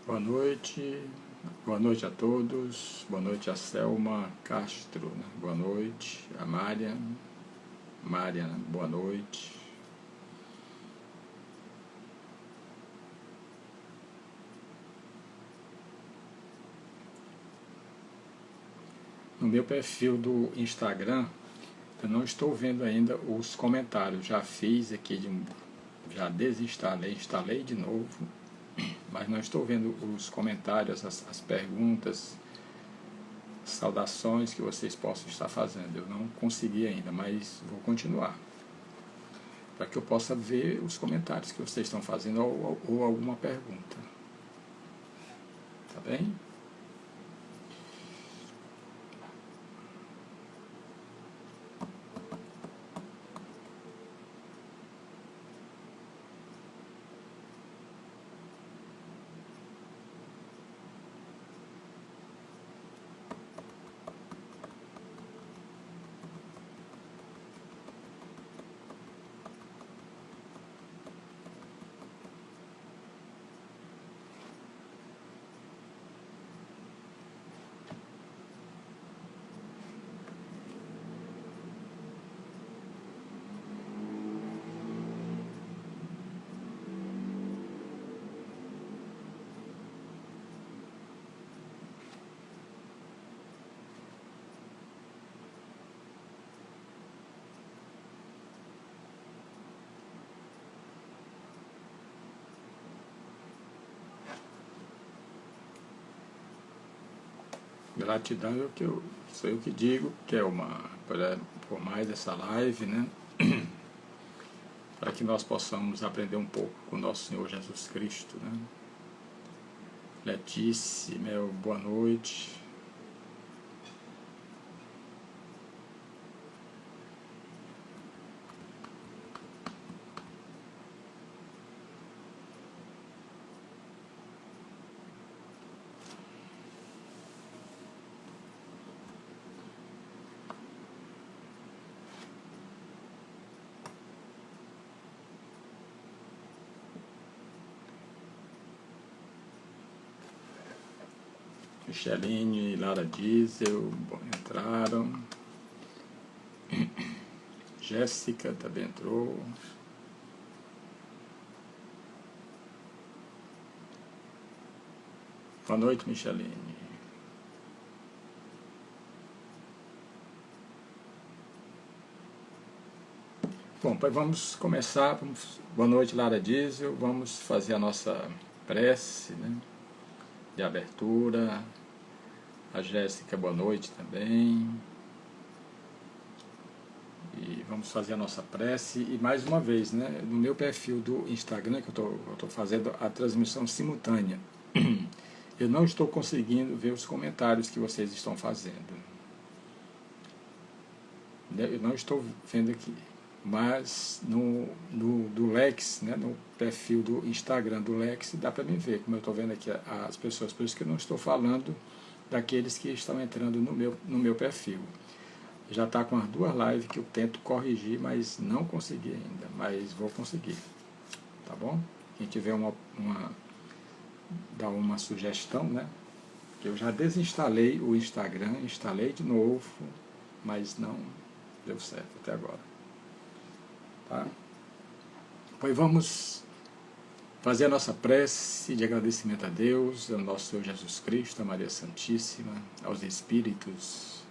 Boa noite a todos, boa noite a Selma Castro, né? Boa noite a Marian, boa noite. No meu perfil do Instagram, eu não estou vendo ainda os comentários, já fiz aqui, já desinstalei, instalei de novo, mas não estou vendo os comentários, as perguntas, saudações que vocês possam estar fazendo. Eu não consegui ainda, mas vou continuar, para que eu possa ver os comentários que vocês estão fazendo ou alguma pergunta. Tá bem? Gratidão é o que sou eu que digo, que é por mais essa live, né? Para que nós possamos aprender um pouco com o nosso Senhor Jesus Cristo, né? Letícia, meu boa noite. Micheline, Lara Diesel, entraram. Jéssica também entrou. Boa noite, Micheline. Bom, pois vamos começar. Boa noite, Lara Diesel. Vamos fazer a nossa prece, né, de abertura. A Jéssica, boa noite também. E vamos fazer a nossa prece. E mais uma vez, né, no meu perfil do Instagram, que eu estou fazendo a transmissão simultânea, eu não estou conseguindo ver os comentários que vocês estão fazendo. Eu não estou vendo aqui. Mas do Lex, né, no perfil do Instagram do Lex, dá para me ver, como eu estou vendo aqui as pessoas. Por isso que eu não estou falando daqueles que estão entrando no meu perfil. Já está com as duas lives que eu tento corrigir, mas não consegui ainda. Mas vou conseguir. Tá bom? Quem tiver dá uma sugestão, né? Que eu já desinstalei o Instagram, instalei de novo, mas não deu certo até agora. Tá? Pois vamos fazer a nossa prece de agradecimento a Deus, ao nosso Senhor Jesus Cristo, a Maria Santíssima, aos Espíritos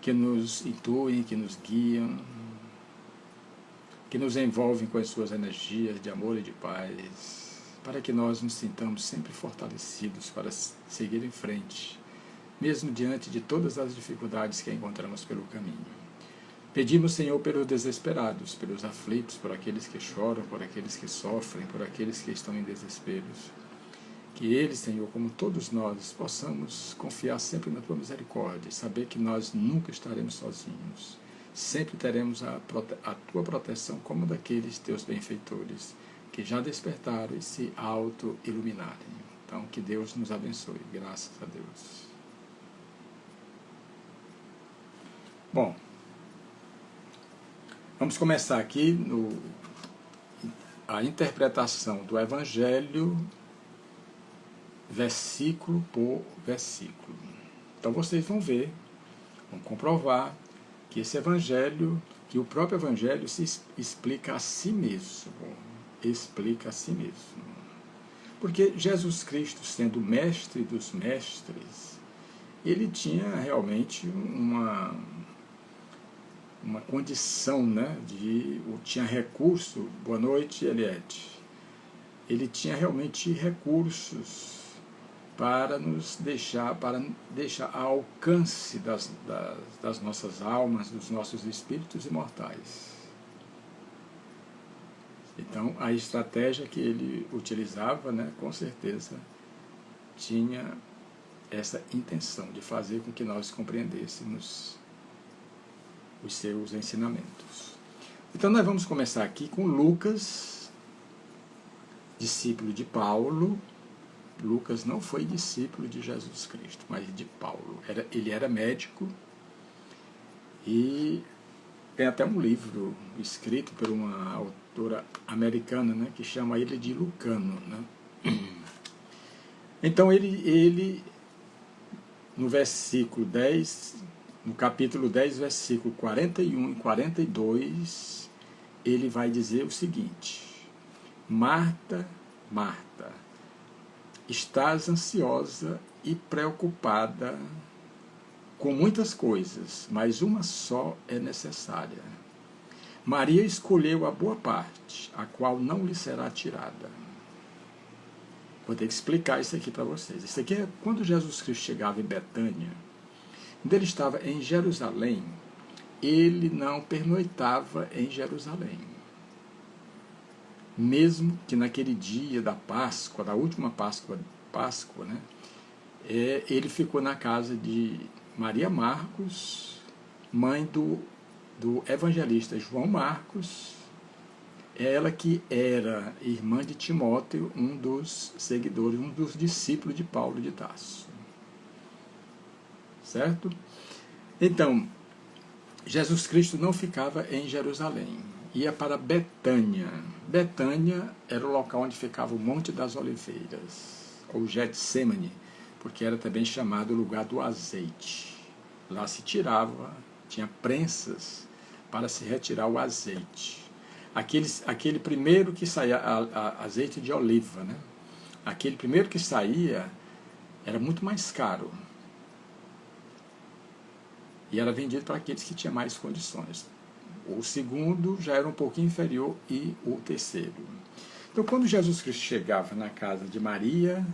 que nos intuem, que nos guiam, que nos envolvem com as suas energias de amor e de paz, para que nós nos sintamos sempre fortalecidos para seguir em frente, mesmo diante de todas as dificuldades que encontramos pelo caminho. Pedimos, Senhor, pelos desesperados, pelos aflitos, por aqueles que choram, por aqueles que sofrem, por aqueles que estão em desesperos. Que eles, Senhor, como todos nós, possamos confiar sempre na Tua misericórdia, saber que nós nunca estaremos sozinhos. Sempre teremos a Tua proteção como daqueles Teus benfeitores, que já despertaram e se auto-iluminarem. Então, que Deus nos abençoe. Graças a Deus. Bom, vamos começar aqui a interpretação do Evangelho versículo por versículo. Então vocês vão ver, vão comprovar que esse evangelho, que o próprio evangelho se explica a si mesmo. Explica a si mesmo. Porque Jesus Cristo, sendo o mestre dos mestres, ele tinha realmente uma condição, né, tinha recurso. Boa noite, Eliette. Ele tinha realmente recursos para deixar ao alcance das nossas almas, dos nossos espíritos imortais. Então, a estratégia que ele utilizava, né, com certeza, tinha essa intenção de fazer com que nós compreendêssemos os seus ensinamentos. Então, nós vamos começar aqui com Lucas, discípulo de Paulo. Lucas não foi discípulo de Jesus Cristo, mas de Paulo. Ele era médico e tem até um livro escrito por uma autora americana, né, que chama ele de Lucano. Né? Então ele no versículo 10, no capítulo 10, versículo 41 e 42, ele vai dizer o seguinte: Marta, Marta, estás ansiosa e preocupada com muitas coisas, mas uma só é necessária. Maria escolheu a boa parte, a qual não lhe será tirada. Vou ter que explicar isso aqui para vocês. Isso aqui é quando Jesus Cristo chegava em Betânia. Quando ele estava em Jerusalém, ele não pernoitava em Jerusalém. Mesmo que naquele dia da Páscoa, da última Páscoa, né, ele ficou na casa de Maria Marcos, mãe do evangelista João Marcos, ela que era irmã de Timóteo, um dos seguidores, um dos discípulos de Paulo de Tarso. Certo? Então, Jesus Cristo não ficava em Jerusalém, ia para Betânia. Betânia era o local onde ficava o Monte das Oliveiras, ou Getsemane, porque era também chamado lugar do azeite. Lá se tirava, tinha prensas para se retirar o azeite. Aquele primeiro que saía, azeite de oliva, né? Aquele primeiro que saía era muito mais caro. E era vendido para aqueles que tinham mais condições. O segundo já era um pouquinho inferior e o terceiro. Então, quando Jesus Cristo chegava na casa de Maria,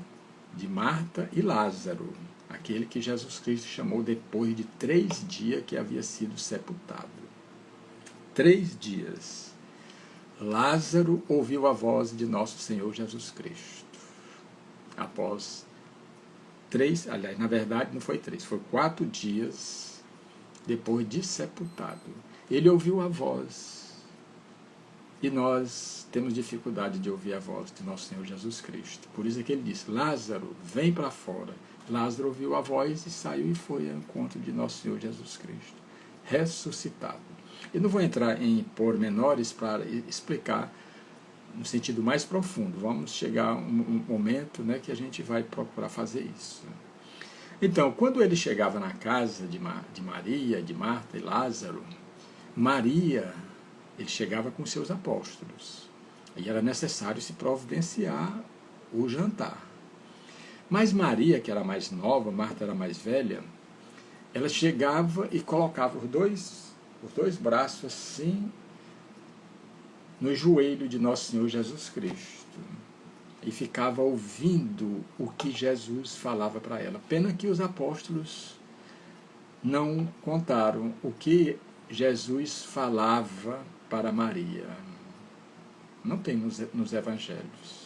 de Marta e Lázaro, aquele que Jesus Cristo chamou depois de 3 dias que havia sido sepultado. 3 dias. Lázaro ouviu a voz de nosso Senhor Jesus Cristo. Após 3, aliás, na verdade não foi 3, foi 4 dias depois de sepultado. Ele ouviu a voz. E nós temos dificuldade de ouvir a voz de nosso Senhor Jesus Cristo. Por isso é que ele disse: Lázaro, vem para fora. Lázaro ouviu a voz e saiu e foi ao encontro de nosso Senhor Jesus Cristo, ressuscitado. Eu não vou entrar em pormenores para explicar no sentido mais profundo. Vamos chegar a um momento, né, que a gente vai procurar fazer isso. Então, quando ele chegava na casa de Maria, de Marta e Lázaro, Maria, ele chegava com seus apóstolos. E era necessário se providenciar o jantar. Mas Maria, que era mais nova, Marta era mais velha, ela chegava e colocava os dois braços assim no joelho de nosso Senhor Jesus Cristo. E ficava ouvindo o que Jesus falava para ela. Pena que os apóstolos não contaram o que Jesus falava para Maria. Não tem nos evangelhos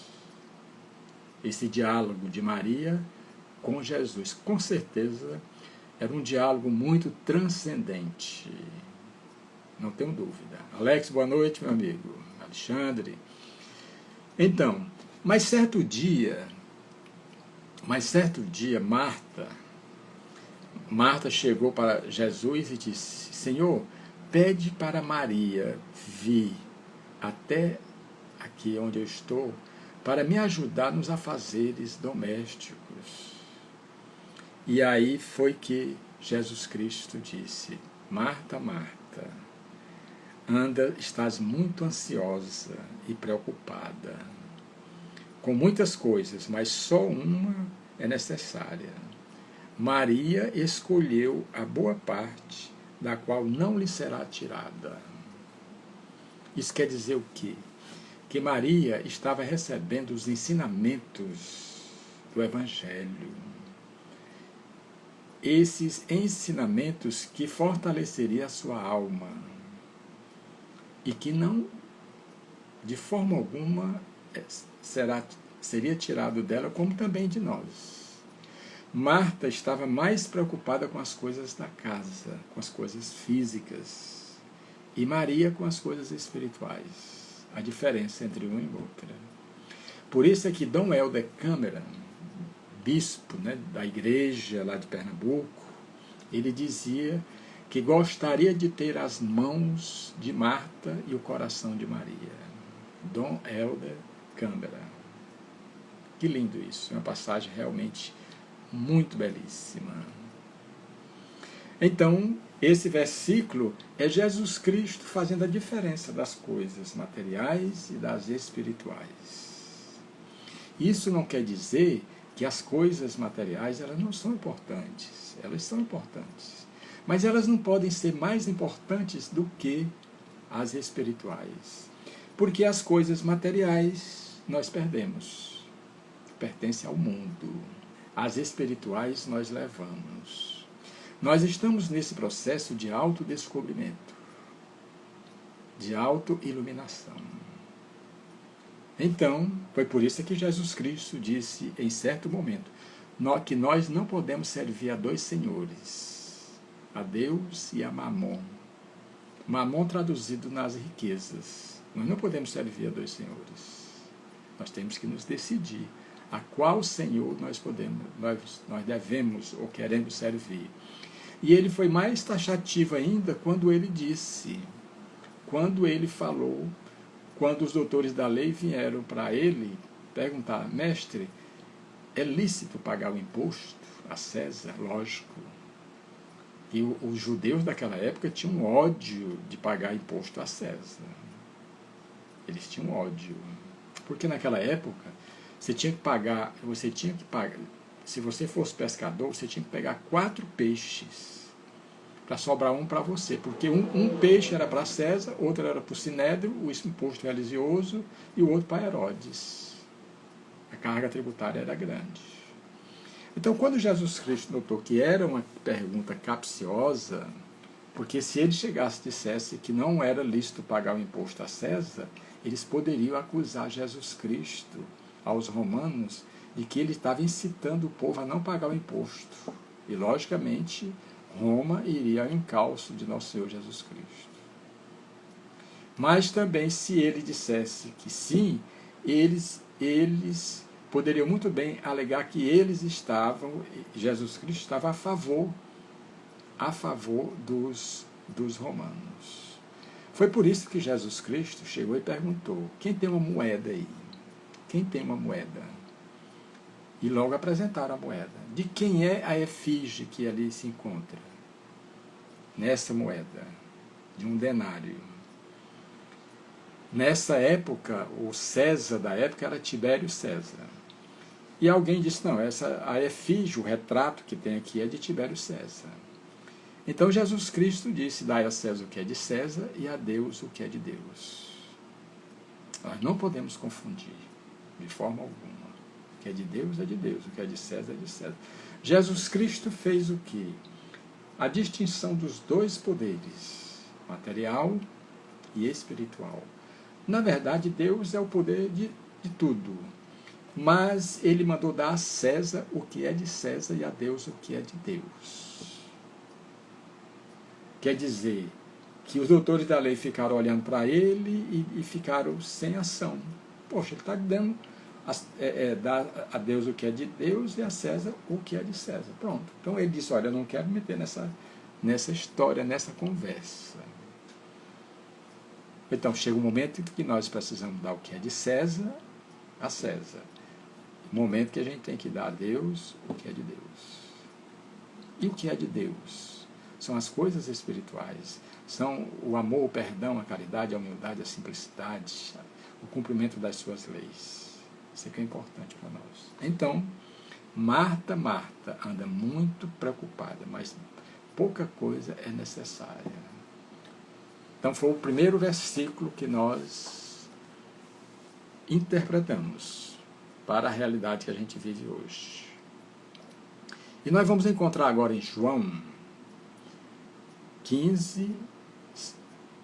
esse diálogo de Maria com Jesus. Com certeza era um diálogo muito transcendente. Não tenho dúvida. Alex, boa noite, meu amigo. Alexandre. Então, mas certo dia, Marta chegou para Jesus e disse: Senhor, pede para Maria vir até aqui onde eu estou, para me ajudar nos afazeres domésticos. E aí foi que Jesus Cristo disse: Marta, Marta, estás muito ansiosa e preocupada com muitas coisas, mas só uma é necessária. Maria escolheu a boa parte, da qual não lhe será tirada. Isso quer dizer o quê? Que Maria estava recebendo os ensinamentos do Evangelho. Esses ensinamentos que fortaleceriam a sua alma e que não, de forma alguma, seria tirado dela, como também de nós. Marta estava mais preocupada com as coisas da casa, com as coisas físicas, e Maria com as coisas espirituais. A diferença entre uma e outra. Por isso é que Dom Helder Câmara, bispo, né, da igreja lá de Pernambuco, ele dizia que gostaria de ter as mãos de Marta e o coração de Maria. Dom Helder Câmara. Que lindo isso, é uma passagem realmente muito belíssima. Então, esse versículo é Jesus Cristo fazendo a diferença das coisas materiais e das espirituais. Isso não quer dizer que as coisas materiais elas não são importantes. Elas são importantes. Mas elas não podem ser mais importantes do que as espirituais. Porque as coisas materiais nós perdemos. Pertencem ao mundo. As espirituais nós levamos. Nós estamos nesse processo de autodescobrimento, de autoiluminação. Então, foi por isso que Jesus Cristo disse em certo momento que nós não podemos servir a dois senhores, a Deus e a Mamon. Mamon traduzido nas riquezas. Nós não podemos servir a dois senhores. Nós temos que nos decidir a qual Senhor nós devemos ou queremos servir. E ele foi mais taxativo ainda quando ele disse, quando ele falou, quando os doutores da lei vieram para ele perguntar: mestre, é lícito pagar o imposto a César? Lógico. E os judeus daquela época tinham ódio de pagar imposto a César. Eles tinham ódio. Porque naquela época, você tinha que pagar, se você fosse pescador, você tinha que pegar 4 peixes para sobrar um para você, porque um peixe era para César, outro era para o Sinédrio, o imposto religioso, e o outro para Herodes. A carga tributária era grande. Então, quando Jesus Cristo notou que era uma pergunta capciosa, porque se ele chegasse e dissesse que não era lícito pagar o imposto a César, eles poderiam acusar Jesus Cristo aos romanos de que ele estava incitando o povo a não pagar o imposto. E, logicamente, Roma iria ao encalço de nosso Senhor Jesus Cristo. Mas também, se ele dissesse que sim, eles poderiam muito bem alegar que Jesus Cristo estava a favor dos romanos. Foi por isso que Jesus Cristo chegou e perguntou: quem tem uma moeda aí? Quem tem uma moeda? E logo apresentaram a moeda. De quem é a efígie que ali se encontra? Nessa moeda, de um denário. Nessa época, o César da época era Tibério César. E alguém disse: não, a efígie, o retrato que tem aqui é de Tibério César. Então Jesus Cristo disse: dai a César o que é de César e a Deus o que é de Deus. Nós não podemos confundir, de forma alguma. O que é de Deus, o que é de César, é de César. Jesus Cristo fez o quê? A distinção dos dois poderes, material e espiritual. Na verdade, Deus é o poder de tudo. Mas ele mandou dar a César o que é de César e a Deus o que é de Deus. Quer dizer que os doutores da lei ficaram olhando para ele e ficaram sem ação. Poxa, ele está dando dar a Deus o que é de Deus e a César o que é de César. Pronto. Então ele disse: olha, eu não quero me meter nessa história, nessa conversa. Então chega um momento em que nós precisamos dar o que é de César a César. Momento que a gente tem que dar a Deus o que é de Deus. E o que é de Deus? São as coisas espirituais. São o amor, o perdão, a caridade, a humildade, a simplicidade, o cumprimento das suas leis. Isso aqui é importante para nós. Então, Marta anda muito preocupada, mas pouca coisa é necessária. Então foi o primeiro versículo que nós interpretamos para a realidade que a gente vive hoje. E nós vamos encontrar agora em João 15,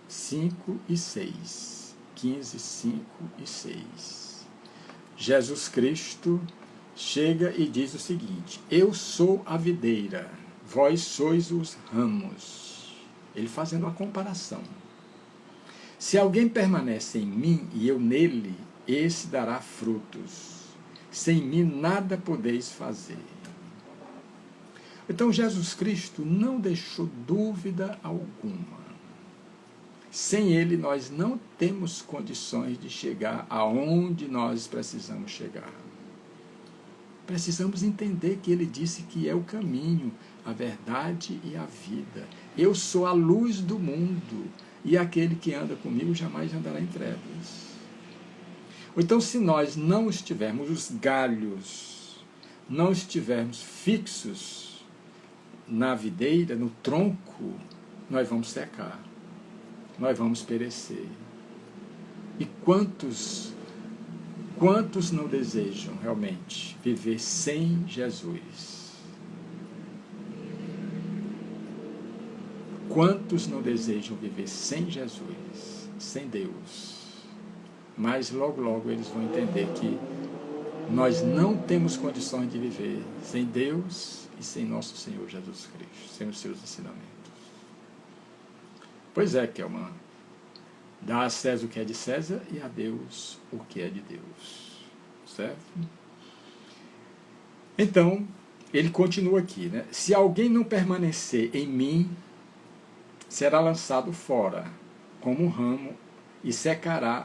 5 e 6. 15, 5 e 6. Jesus Cristo chega e diz o seguinte: eu sou a videira, vós sois os ramos. Ele fazendo uma comparação. Se alguém permanece em mim e eu nele, esse dará frutos. Sem mim nada podeis fazer. Então Jesus Cristo não deixou dúvida alguma. Sem Ele nós não temos condições de chegar aonde nós precisamos chegar. Precisamos entender que Ele disse que é o caminho, a verdade e a vida. Eu sou a luz do mundo, e aquele que anda comigo jamais andará em trevas. Então, se nós não estivermos, os galhos, não estivermos fixos na videira, no tronco, nós vamos secar, nós vamos perecer. E quantos não desejam realmente viver sem Jesus? Quantos não desejam viver sem Jesus, sem Deus? Mas logo, logo eles vão entender que nós não temos condições de viver sem Deus e sem nosso Senhor Jesus Cristo, sem os seus ensinamentos. Pois é, Kelman, dá a César o que é de César e a Deus o que é de Deus. Certo? Então, ele continua aqui, né? Se alguém não permanecer em mim, será lançado fora, como um ramo, e secará,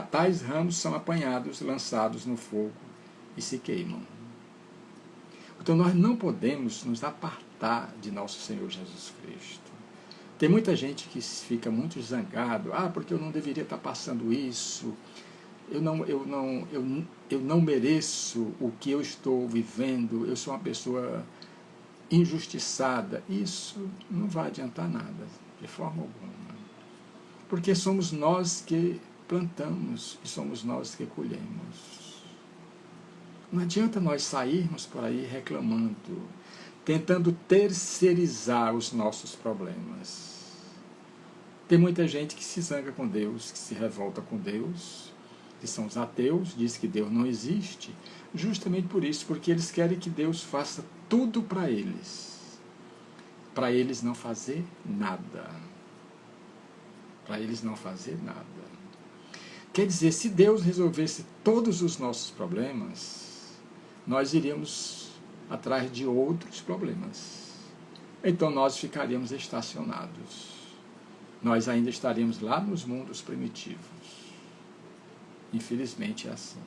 tais ramos são apanhados, lançados no fogo e se queimam. Então nós não podemos nos apartar de nosso Senhor Jesus Cristo. Tem muita gente que fica muito zangado, porque eu não deveria estar passando isso, eu não mereço o que eu estou vivendo, eu sou uma pessoa injustiçada. Isso não vai adiantar nada, de forma alguma. Porque somos nós que plantamos e somos nós que colhemos. Não adianta nós sairmos por aí reclamando, tentando terceirizar os nossos problemas. Tem muita gente que se zanga com Deus, que se revolta com Deus, que são os ateus, diz que Deus não existe, justamente por isso, porque eles querem que Deus faça tudo para eles não fazer nada. Para eles não fazer nada. Quer dizer, se Deus resolvesse todos os nossos problemas, nós iríamos atrás de outros problemas. Então nós ficaríamos estacionados. Nós ainda estaríamos lá nos mundos primitivos. Infelizmente é assim.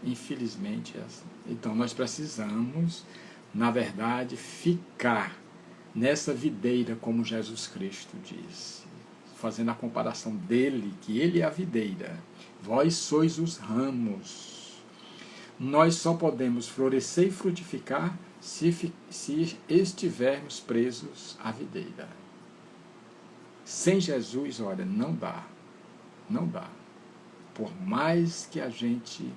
Infelizmente é assim. Então nós precisamos, na verdade, ficar nessa videira, como Jesus Cristo disse, fazendo a comparação dele, que ele é a videira, vós sois os ramos. Nós só podemos florescer e frutificar se estivermos presos à videira. Sem Jesus, olha, não dá. Não dá. Por mais que a gente,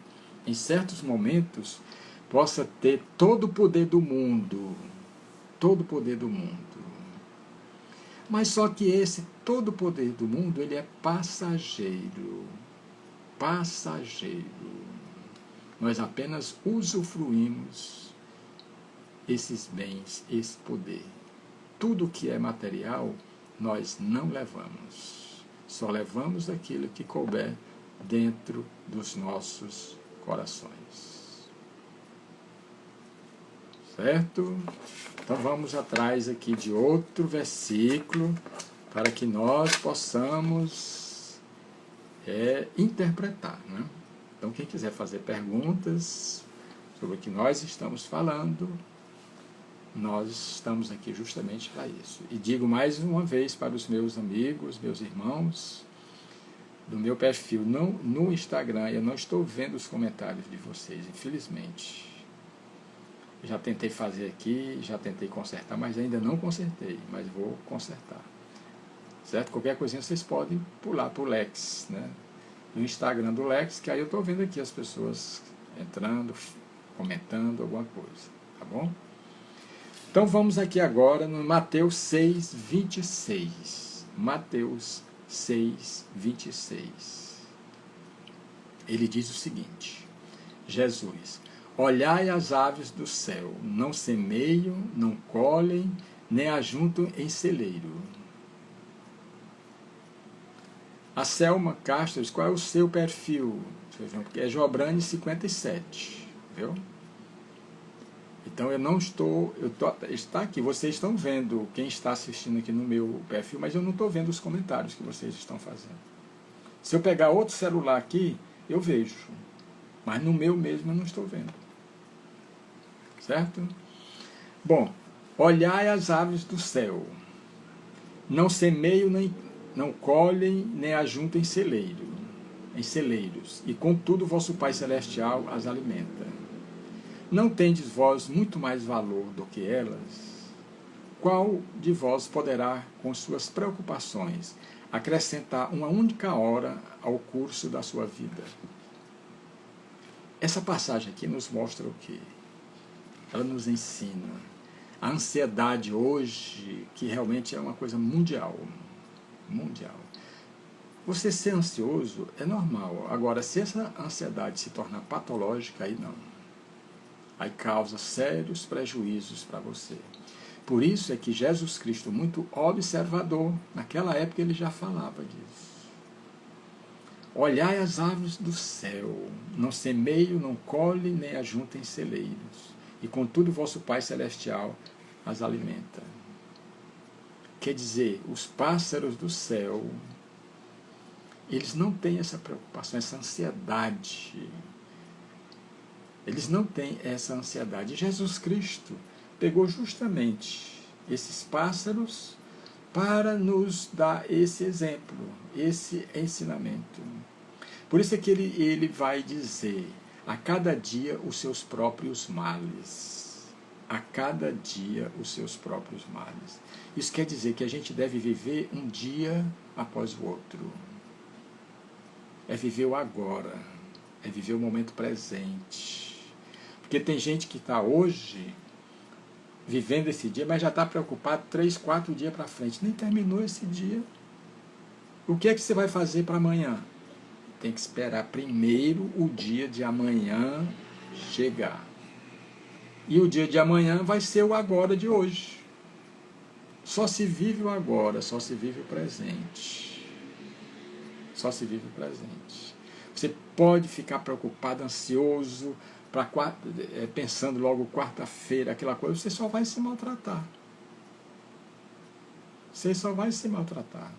em certos momentos, possa ter todo o poder do mundo, mas só que esse todo o poder do mundo, ele é passageiro. Nós apenas usufruímos esses bens, esse poder. Tudo que é material, nós não levamos. Só levamos aquilo que couber dentro dos nossos corações. Certo? Então vamos atrás aqui de outro versículo para que nós possamos é interpretar, né? Então, quem quiser fazer perguntas sobre o que nós estamos falando, nós estamos aqui justamente para isso. E digo mais uma vez para os meus amigos, meus irmãos, do meu perfil no Instagram, eu não estou vendo os comentários de vocês, infelizmente. Já tentei fazer aqui, já tentei consertar, mas ainda não consertei, mas vou consertar. Certo? Qualquer coisinha vocês podem pular para o Lex, né? No Instagram do Lex, que aí eu estou vendo aqui as pessoas entrando, comentando alguma coisa, tá bom? Então vamos aqui agora no Mateus 6, 26. Mateus 6, 26. Ele diz o seguinte: Jesus: olhai as aves do céu, não semeiam, não colhem, nem ajuntam em celeiro. A Selma Castro, qual é o seu perfil? Porque é Jobrane 57, viu? Então eu não estou, está aqui, vocês estão vendo quem está assistindo aqui no meu perfil, mas eu não estou vendo os comentários que vocês estão fazendo. Se eu pegar outro celular aqui, eu vejo, mas no meu mesmo eu não estou vendo. Certo? Bom, olhai as aves do céu, não semeiam, não colhem, nem ajuntam em celeiros, e contudo vosso Pai Celestial as alimenta. Não tendes vós muito mais valor do que elas? Qual de vós poderá, com suas preocupações, acrescentar uma única hora ao curso da sua vida? Essa passagem aqui nos mostra o quê? Ela nos ensina a ansiedade hoje, que realmente é uma coisa mundial. Mundial. Você ser ansioso é normal. Agora, se essa ansiedade se tornar patológica, aí não. Aí causa sérios prejuízos para você. Por isso é que Jesus Cristo, muito observador, naquela época ele já falava disso. Olhai as aves do céu, não semeiam, não colhem, nem ajuntam em celeiros, e contudo vosso Pai Celestial as alimenta. Quer dizer, os pássaros do céu, eles não têm essa preocupação, essa ansiedade. Eles não têm essa ansiedade. Jesus Cristo pegou justamente esses pássaros para nos dar esse exemplo, esse ensinamento. Por isso é que ele vai dizer, a cada dia os seus próprios males. A cada dia os seus próprios males. Isso quer dizer que a gente deve viver um dia após o outro. É viver o agora. É viver o momento presente. Porque tem gente que está hoje vivendo esse dia, mas já está preocupado 3, 4 dias para frente. Nem terminou esse dia. O que é que você vai fazer para amanhã? Tem que esperar primeiro o dia de amanhã chegar. E o dia de amanhã vai ser o agora de hoje. Só se vive o agora, só se vive o presente. Só se vive o presente. Você pode ficar preocupado, ansioso, pensando logo quarta-feira, aquela coisa, você só vai se maltratar. Você só vai se maltratar.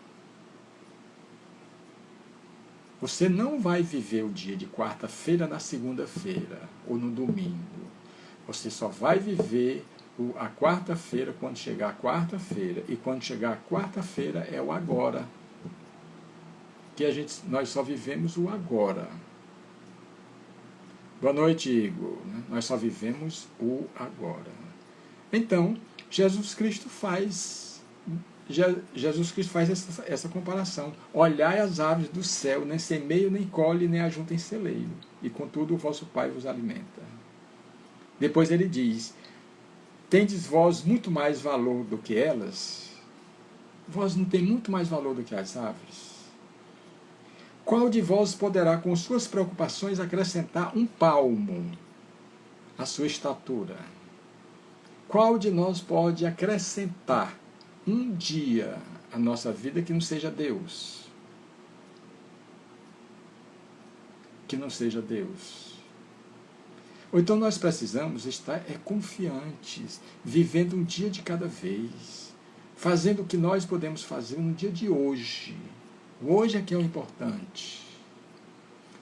Você não vai viver o dia de quarta-feira na segunda-feira ou no domingo. Você só vai viver a quarta-feira quando chegar a quarta-feira. E quando chegar a quarta-feira é o agora. Que nós só vivemos o agora. Boa noite, Igor. Nós só vivemos o agora. Então, Jesus Cristo faz essa comparação. Olhai as aves do céu, nem semeiam, nem colhem, nem ajuntam em celeiro, e contudo o vosso Pai vos alimenta. Depois ele diz, tendes vós muito mais valor do que elas? Vós não tem muito mais valor do que as aves? Qual de vós poderá, com suas preocupações, acrescentar um palmo à sua estatura? Qual de nós pode acrescentar um dia à nossa vida que não seja Deus? Que não seja Deus. Ou então nós precisamos estar confiantes, vivendo um dia de cada vez, fazendo o que nós podemos fazer no dia de hoje. O hoje é que é o importante.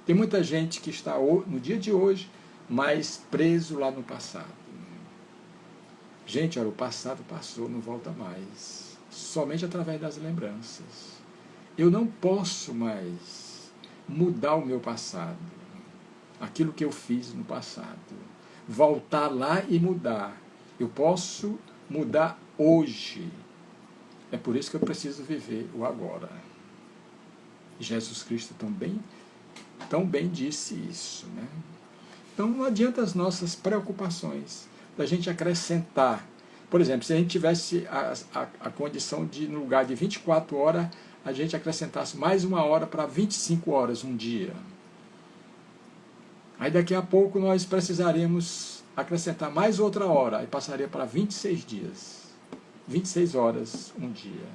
Tem muita gente que está no dia de hoje, mas preso lá no passado. Gente, olha, o passado passou, não volta mais. Somente através das lembranças. Eu não posso mais mudar o meu passado, aquilo que eu fiz no passado. Voltar lá e mudar. Eu posso mudar hoje. É por isso que eu preciso viver o agora. Jesus Cristo tão bem disse isso, né? Então não adianta as nossas preocupações da gente acrescentar. Por exemplo, se a gente tivesse a condição de, no lugar de 24 horas, a gente acrescentasse mais 1 hora para 25 horas um dia. Aí daqui a pouco nós precisaríamos acrescentar mais outra hora, aí passaria para 26 dias. 26 horas um dia.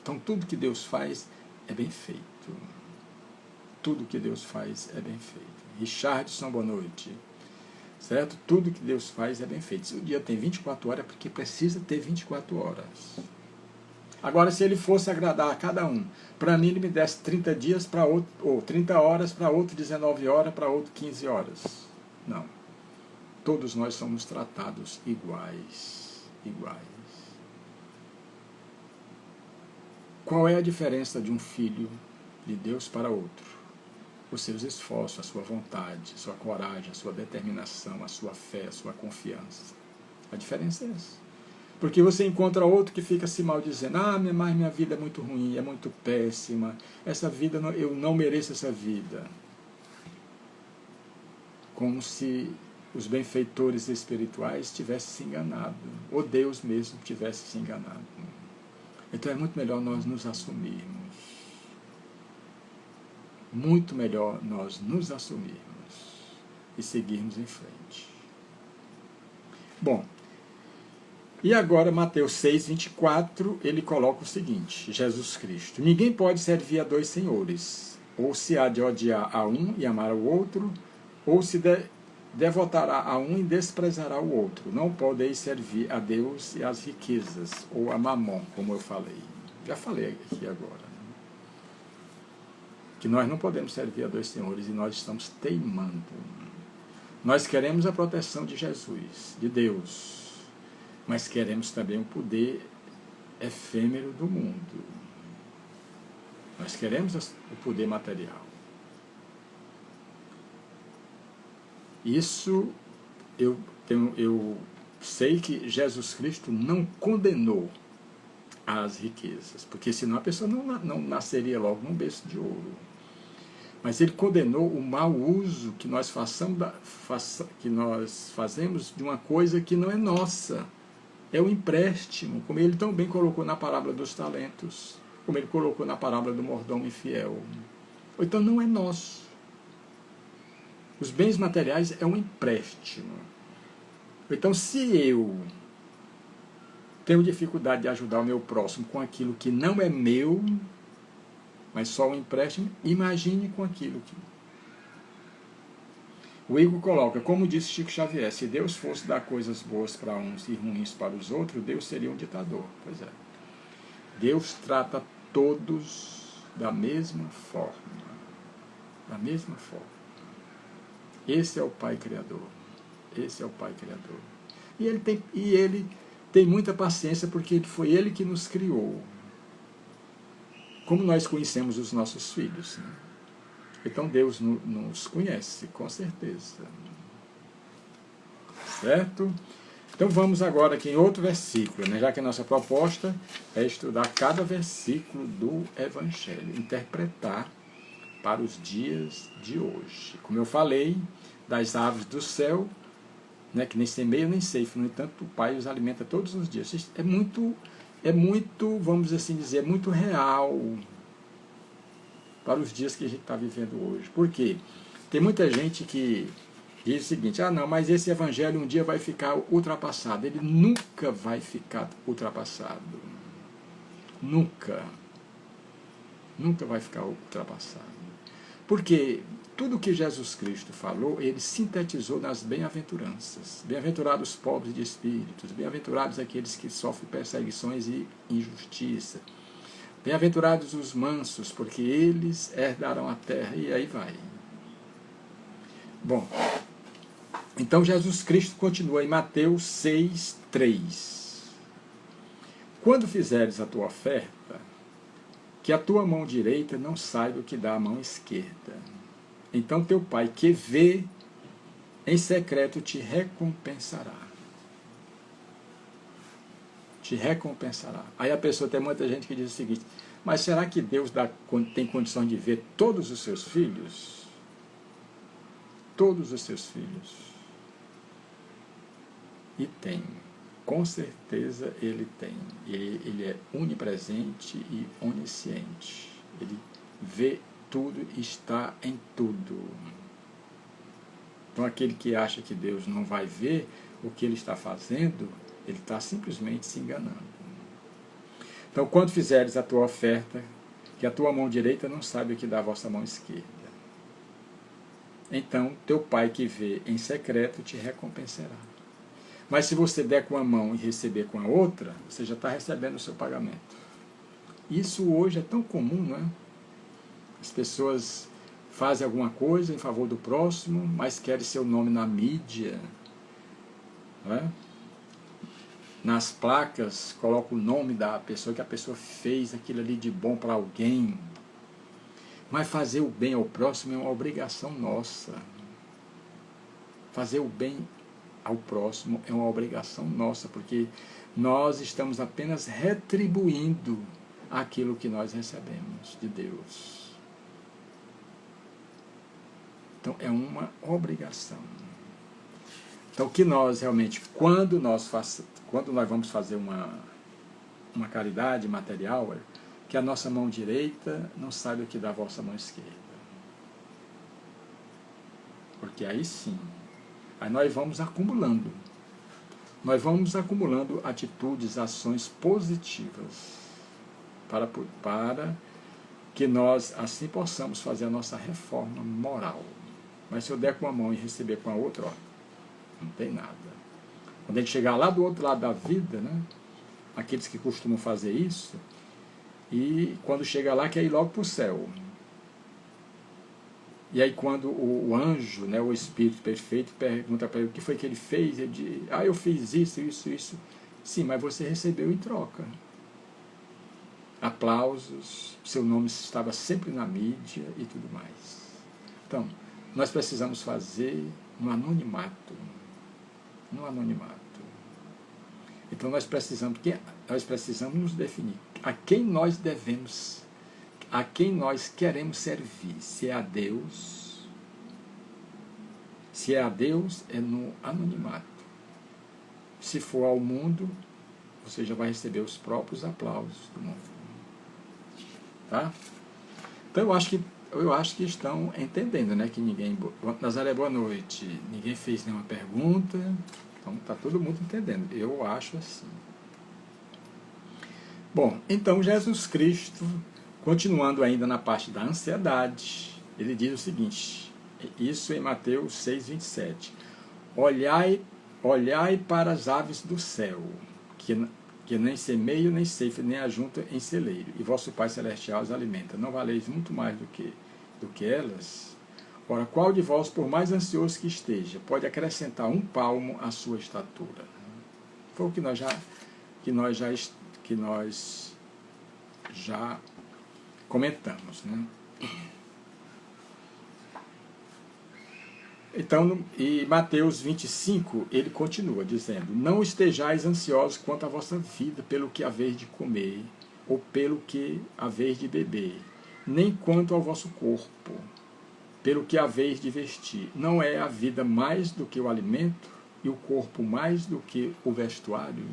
Então tudo que Deus faz é bem feito. Tudo que Deus faz é bem feito. Richardson, boa noite. Certo? Tudo que Deus faz é bem feito. Se o dia tem 24 horas, é porque precisa ter 24 horas. Agora, se ele fosse agradar a cada um, para mim ele me desse 30 dias para outro, ou 30 horas para outro, 19 horas para outro, 15 horas. Não. Todos nós somos tratados iguais. Iguais. Qual é a diferença de um filho de Deus para outro? Os seus esforços, a sua vontade, a sua coragem, a sua determinação, a sua fé, a sua confiança. A diferença é essa. Porque você encontra outro que fica se maldizendo. Mas minha vida é muito ruim, é muito péssima. Essa vida, eu não mereço essa vida. Como se os benfeitores espirituais tivessem se enganado. Ou Deus mesmo tivesse se enganado. Então é muito melhor nós nos assumirmos. Muito melhor nós nos assumirmos e seguirmos em frente. Bom, e agora Mateus 6, 24, ele coloca o seguinte, Jesus Cristo: ninguém pode servir a dois senhores, ou se há de odiar a um e amar ao outro, ou se devotará a um e desprezará o outro. Não podeis servir a Deus e às riquezas, ou a Mamon, como eu falei. Já falei aqui agora. Que nós não podemos servir a dois senhores e nós estamos teimando. Nós queremos a proteção de Jesus, de Deus, mas queremos também o poder efêmero do mundo. Nós queremos o poder material. Isso eu sei que Jesus Cristo não condenou as riquezas, porque senão a pessoa não nasceria logo num berço de ouro. Mas ele condenou o mau uso que nós fazemos de uma coisa que não é nossa. É o empréstimo, como ele tão bem colocou na parábola dos talentos, como ele colocou na parábola do mordomo infiel. Ou então não é nosso. Os bens materiais é um empréstimo. Ou então se eu tenho dificuldade de ajudar o meu próximo com aquilo que não é meu, mas só um empréstimo, imagine com aquilo que... O Igor coloca, como disse Chico Xavier, se Deus fosse dar coisas boas para uns e ruins para os outros, Deus seria um ditador. Pois é. Deus trata todos da mesma forma. Da mesma forma. Esse é o Pai Criador. Esse é o Pai Criador. E ele tem muita paciência, porque foi Ele que nos criou. Como nós conhecemos os nossos filhos, né? Então Deus nos conhece, com certeza. Certo? Então vamos agora aqui em outro versículo, né? Já que a nossa proposta é estudar cada versículo do Evangelho, interpretar para os dias de hoje. Como eu falei, das aves do céu, né, que nem semeia nem ceifa, no entanto o Pai os alimenta todos os dias. É muito, vamos assim dizer, muito real para os dias que a gente está vivendo hoje. Por quê? Tem muita gente que diz o seguinte, não, mas esse evangelho um dia vai ficar ultrapassado. Ele nunca vai ficar ultrapassado. Nunca. Nunca vai ficar ultrapassado. Porque tudo que Jesus Cristo falou, ele sintetizou nas bem-aventuranças. Bem-aventurados os pobres de espíritos, bem-aventurados aqueles que sofrem perseguições e injustiça. Bem-aventurados os mansos, porque eles herdarão a terra. E aí vai. Bom, então Jesus Cristo continua em Mateus 6:3. Quando fizeres a tua oferta, que a tua mão direita não saiba o que dá a mão esquerda. Então teu Pai que vê em secreto te recompensará. Te recompensará. Aí a pessoa, tem muita gente que diz o seguinte: mas será que Deus tem condição de ver todos os seus filhos? Todos os seus filhos. E tem. Com certeza ele tem. Ele é onipresente e onisciente. Ele vê tudo e está em tudo. Então aquele que acha que Deus não vai ver o que ele está fazendo, ele está simplesmente se enganando. Então, quando fizeres a tua oferta, que a tua mão direita não sabe o que dá a vossa mão esquerda. Então, teu Pai que vê em secreto te recompensará. Mas se você der com a mão e receber com a outra, você já está recebendo o seu pagamento. Isso hoje é tão comum, não é? As pessoas fazem alguma coisa em favor do próximo, mas querem seu nome na mídia, não é? Nas placas, coloca o nome da pessoa, que a pessoa fez aquilo ali de bom para alguém. Mas fazer o bem ao próximo é uma obrigação nossa. Fazer o bem ao próximo é uma obrigação nossa, porque nós estamos apenas retribuindo aquilo que nós recebemos de Deus. Então é uma obrigação. Então que nós realmente, quando nós vamos fazer uma caridade material, que a nossa mão direita não sabe o que dá a vossa mão esquerda. Porque aí sim, aí nós vamos acumulando. Nós vamos acumulando atitudes, ações positivas para que nós assim possamos fazer a nossa reforma moral. Mas se eu der com uma mão e receber com a outra, ó, não tem nada. Quando a gente chegar lá do outro lado da vida, né, aqueles que costumam fazer isso, e quando chega lá quer ir logo para o céu. E aí quando o anjo, né, o Espírito Perfeito, pergunta para ele o que foi que ele fez, ele diz: eu fiz isso. Sim, mas você recebeu em troca. Aplausos, seu nome estava sempre na mídia e tudo mais. Então, nós precisamos fazer no anonimato. No anonimato. Então nós precisamos nos definir a quem nós devemos, a quem nós queremos servir. Se é a Deus, é no anonimato. Se for ao mundo, você já vai receber os próprios aplausos do mundo. Tá? Então eu acho que estão entendendo, né? Que ninguém... Nazaré, boa noite. Ninguém fez nenhuma pergunta. Então está todo mundo entendendo. Eu acho assim. Bom, então Jesus Cristo, continuando ainda na parte da ansiedade, ele diz o seguinte, isso em Mateus 6:27. Olhai para as aves do céu, que nem semeiam, nem ceifam, nem ajuntam em celeiro, e vosso Pai Celestial as alimenta. Não valeis muito mais do que elas? Ora, qual de vós, por mais ansioso que esteja, pode acrescentar um palmo à sua estatura? Foi o que nós já comentamos, né? Então, e Mateus 25, ele continua dizendo: não estejais ansiosos quanto à vossa vida, pelo que haveis de comer, ou pelo que haveis de beber, nem quanto ao vosso corpo, pelo que haveis de vestir. Não é a vida mais do que o alimento, e o corpo mais do que o vestuário?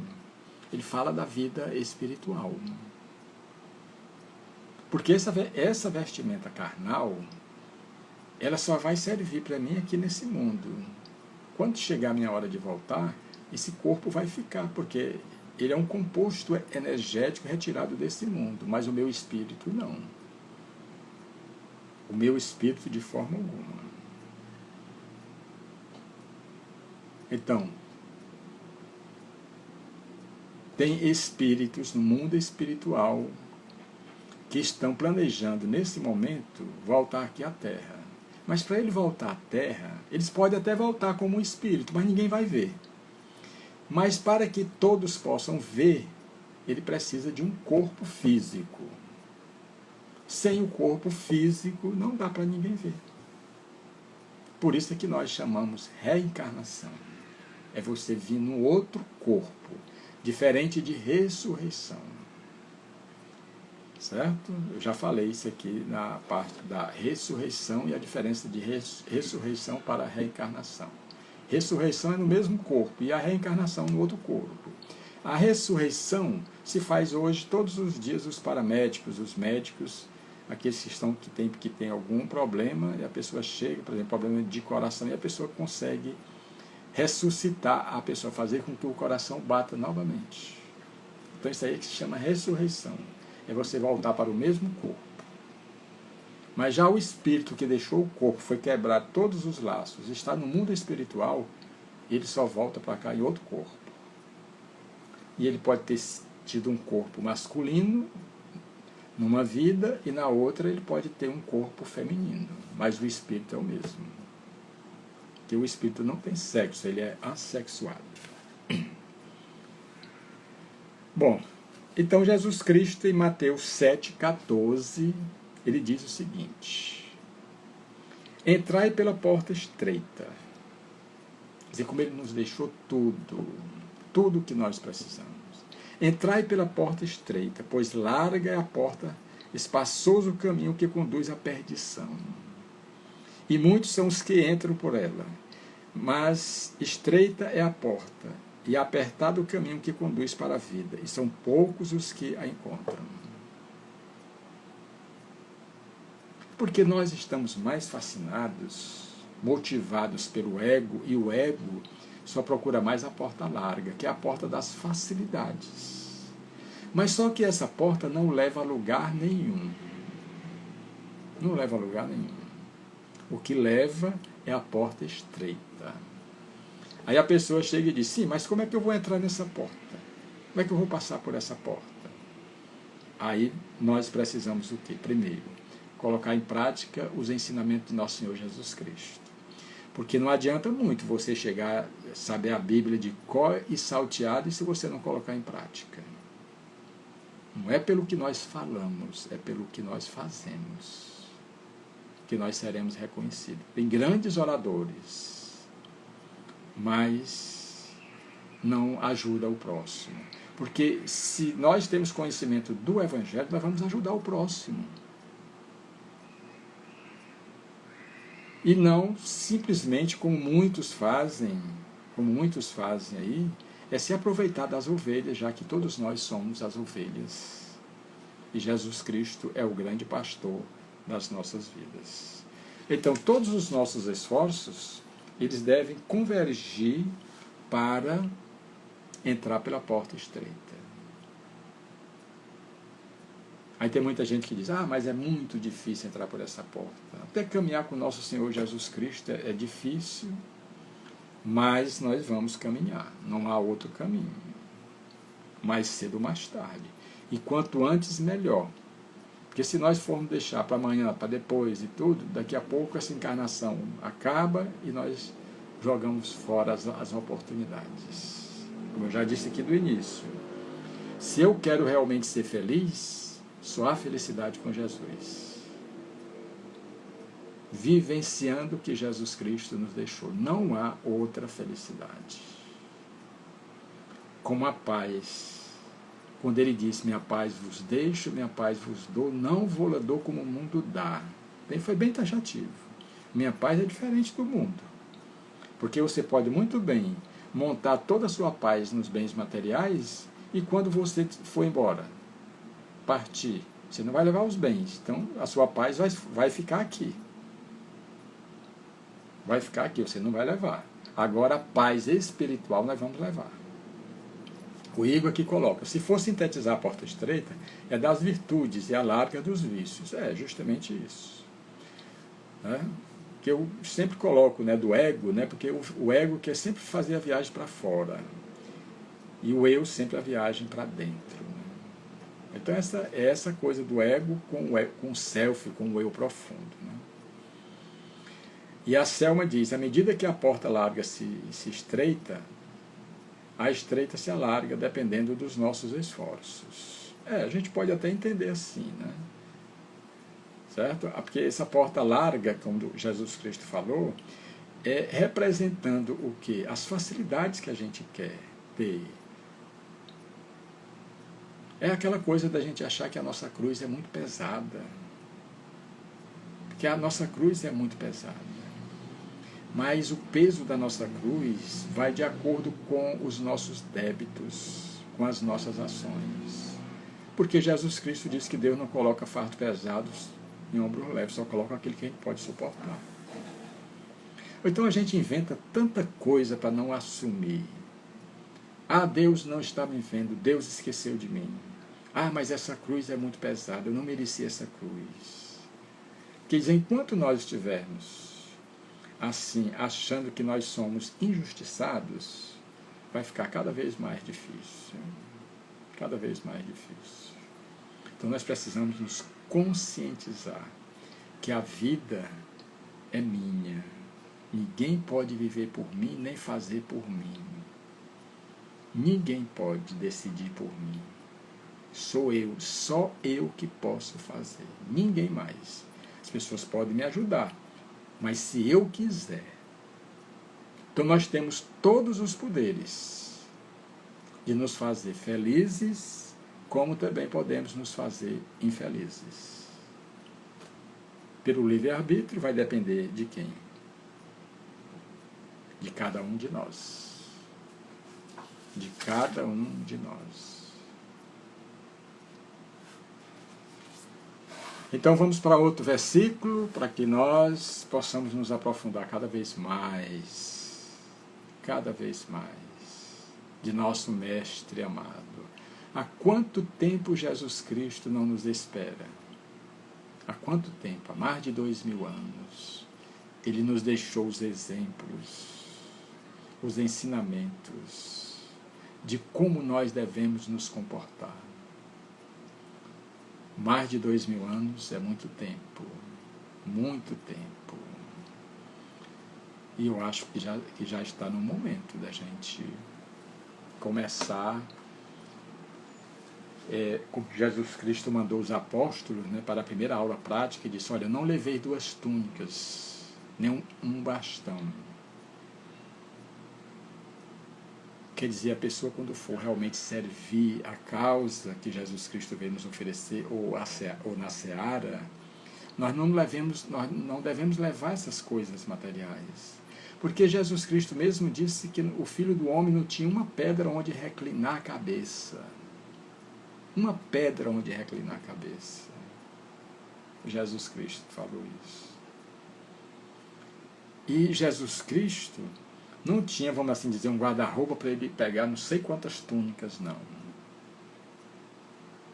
Ele fala da vida espiritual. Porque essa vestimenta carnal, ela só vai servir para mim aqui nesse mundo. Quando chegar a minha hora de voltar, esse corpo vai ficar, porque ele é um composto energético retirado desse mundo, mas o meu espírito não. O meu espírito de forma alguma. Então, tem espíritos no mundo espiritual que estão planejando, nesse momento, voltar aqui à Terra. Mas para ele voltar à Terra, eles podem até voltar como um espírito, mas ninguém vai ver. Mas para que todos possam ver, ele precisa de um corpo físico. Sem o corpo físico, não dá para ninguém ver. Por isso é que nós chamamos reencarnação. É você vir num outro corpo, diferente de ressurreição. Certo? Eu já falei isso aqui na parte da ressurreição e a diferença de ressurreição para a reencarnação. Ressurreição é no mesmo corpo e a reencarnação no outro corpo. A ressurreição se faz hoje todos os dias os paramédicos, os médicos, aqueles que tem algum problema e a pessoa chega, por exemplo, problema de coração e a pessoa consegue ressuscitar a pessoa, fazer com que o coração bata novamente. Então isso aí é que se chama ressurreição. É você voltar para o mesmo corpo. Mas já o espírito que deixou o corpo, foi quebrar todos os laços, está no mundo espiritual, ele só volta para cá em outro corpo. E ele pode ter tido um corpo masculino numa vida e na outra ele pode ter um corpo feminino. Mas o espírito é o mesmo. Porque o espírito não tem sexo, ele é assexuado. Bom, então Jesus Cristo em Mateus 7,14, ele diz o seguinte: entrai pela porta estreita. Quer dizer, como ele nos deixou tudo o que nós precisamos. Entrai pela porta estreita, pois larga é a porta, espaçoso o caminho que conduz à perdição. E muitos são os que entram por ela. Mas estreita é a porta, e apertado o caminho que conduz para a vida, e são poucos os que a encontram. Porque nós estamos mais fascinados, motivados pelo ego, e o ego só procura mais a porta larga, que é a porta das facilidades. Mas só que essa porta não leva a lugar nenhum. Não leva a lugar nenhum. O que leva é a porta estreita. Aí a pessoa chega e diz, sim, mas como é que eu vou entrar nessa porta? Como é que eu vou passar por essa porta? Aí nós precisamos o quê? Primeiro, colocar em prática os ensinamentos de nosso Senhor Jesus Cristo. Porque não adianta muito você chegar a saber a Bíblia de cor e salteado se você não colocar em prática. Não é pelo que nós falamos, é pelo que nós fazemos que nós seremos reconhecidos. Tem grandes oradores, mas não ajuda o próximo. Porque se nós temos conhecimento do Evangelho, nós vamos ajudar o próximo. E não simplesmente como muitos fazem aí, é se aproveitar das ovelhas, já que todos nós somos as ovelhas. E Jesus Cristo é o grande pastor das nossas vidas. Então, todos os nossos esforços, eles devem convergir para entrar pela porta estreita. Aí tem muita gente que diz, mas é muito difícil entrar por essa porta. Até caminhar com o nosso Senhor Jesus Cristo é difícil, mas nós vamos caminhar. Não há outro caminho. Mais cedo ou mais tarde. E quanto antes, melhor. Porque se nós formos deixar para amanhã, para depois e tudo, daqui a pouco essa encarnação acaba e nós jogamos fora as oportunidades. Como eu já disse aqui do início, se eu quero realmente ser feliz, só há felicidade com Jesus. Vivenciando o que Jesus Cristo nos deixou. Não há outra felicidade. Como a paz. Quando ele disse, minha paz vos deixo, minha paz vos dou, não vou-la dou como o mundo dá. Foi bem taxativo. Minha paz é diferente do mundo. Porque você pode muito bem montar toda a sua paz nos bens materiais e quando você for embora, partir, você não vai levar os bens. Então, a sua paz vai ficar aqui. Vai ficar aqui, você não vai levar. Agora, a paz espiritual nós vamos levar. O Igor aqui coloca, se for sintetizar a porta estreita, é das virtudes e a larga dos vícios. É justamente isso. Né? Que eu sempre coloco, né, do ego, né, porque o ego quer sempre fazer a viagem para fora. E o eu sempre a viagem para dentro. Né? Então essa coisa do ego com o self, com o eu profundo. Né? E a Selma diz, à medida que a porta larga se estreita, a estreita se alarga dependendo dos nossos esforços. A gente pode até entender assim, né? Certo? Porque essa porta larga, como Jesus Cristo falou, é representando o quê? As facilidades que a gente quer ter. É aquela coisa da gente achar que a nossa cruz é muito pesada. Porque a nossa cruz é muito pesada. Mas o peso da nossa cruz vai de acordo com os nossos débitos, com as nossas ações. Porque Jesus Cristo diz que Deus não coloca fardos pesados em ombros leves, só coloca aquele que a gente pode suportar. Ou então a gente inventa tanta coisa para não assumir. Deus não está me vendo, Deus esqueceu de mim. Mas essa cruz é muito pesada, eu não mereci essa cruz. Quer dizer, enquanto nós estivermos assim, achando que nós somos injustiçados, vai ficar cada vez mais difícil. Cada vez mais difícil. Então nós precisamos nos conscientizar que a vida é minha. Ninguém pode viver por mim, nem fazer por mim. Ninguém pode decidir por mim. Sou eu, só eu que posso fazer. Ninguém mais. As pessoas podem me ajudar, mas se eu quiser. Então nós temos todos os poderes de nos fazer felizes, como também podemos nos fazer infelizes. Pelo livre-arbítrio vai depender de quem? De cada um de nós. De cada um de nós. Então vamos para outro versículo, para que nós possamos nos aprofundar cada vez mais, de nosso Mestre amado. Há quanto tempo Jesus Cristo não nos espera? Há quanto tempo? Há mais de 2000 anos. Ele nos deixou os exemplos, os ensinamentos de como nós devemos nos comportar. Mais de 2000 anos é muito tempo. Muito tempo. E eu acho que já está no momento da gente começar, como Jesus Cristo mandou os apóstolos, né, para a primeira aula prática, e disse, olha, não levei 2 túnicas, nem um bastão. Quer dizer, a pessoa quando for realmente servir a causa que Jesus Cristo veio nos oferecer, ou na seara, nós não devemos levar essas coisas materiais. Porque Jesus Cristo mesmo disse que o Filho do Homem não tinha uma pedra onde reclinar a cabeça. Uma pedra onde reclinar a cabeça. Jesus Cristo falou isso. E Jesus Cristo não tinha, vamos assim dizer, um guarda-roupa para ele pegar não sei quantas túnicas, não.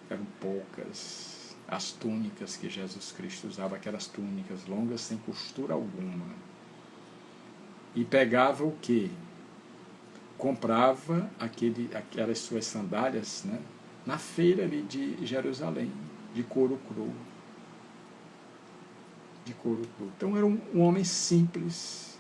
Eram poucas as túnicas que Jesus Cristo usava, aquelas túnicas longas sem costura alguma. E pegava o quê? Comprava aquelas suas sandálias, né, na feira ali de Jerusalém, de couro cru. De couro cru. Então era um homem simples,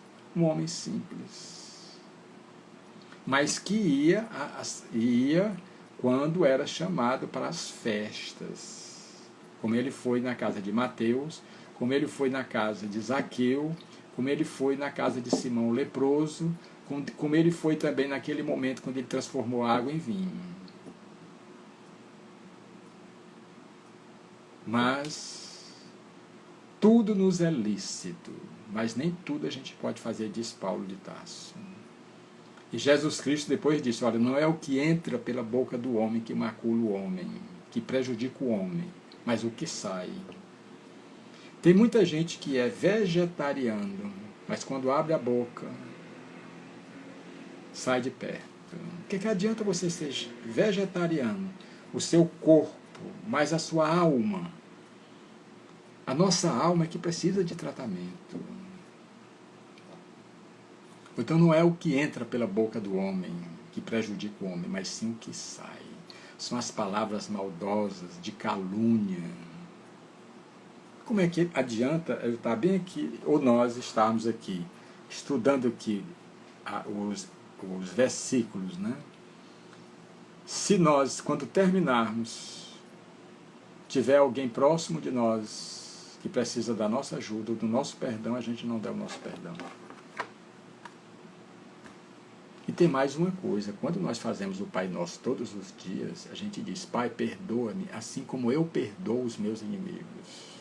mas que ia quando era chamado para as festas, como ele foi na casa de Mateus, como ele foi na casa de Zaqueu, como ele foi na casa de Simão o leproso, como ele foi também naquele momento quando ele transformou a água em vinho. Mas tudo nos é lícito, mas nem tudo a gente pode fazer, diz Paulo de Tarso. E Jesus Cristo depois disse, olha, não é o que entra pela boca do homem que macula o homem, que prejudica o homem, mas o que sai. Tem muita gente que é vegetariano, mas quando abre a boca, sai de perto. O que adianta você ser vegetariano? O seu corpo, mas a sua alma. A nossa alma é que precisa de tratamento. Então não é o que entra pela boca do homem que prejudica o homem, mas sim o que sai. são as palavras maldosas, de calúnia. Como é que adianta eu estar bem aqui, ou nós estarmos aqui, estudando aqui os versículos, né? Se nós, quando terminarmos, tiver alguém próximo de nós que precisa da nossa ajuda ou do nosso perdão, a gente não der o nosso perdão. E tem mais uma coisa, quando nós fazemos o Pai Nosso todos os dias, a gente diz: Pai, perdoa-me, assim como eu perdoo os meus inimigos.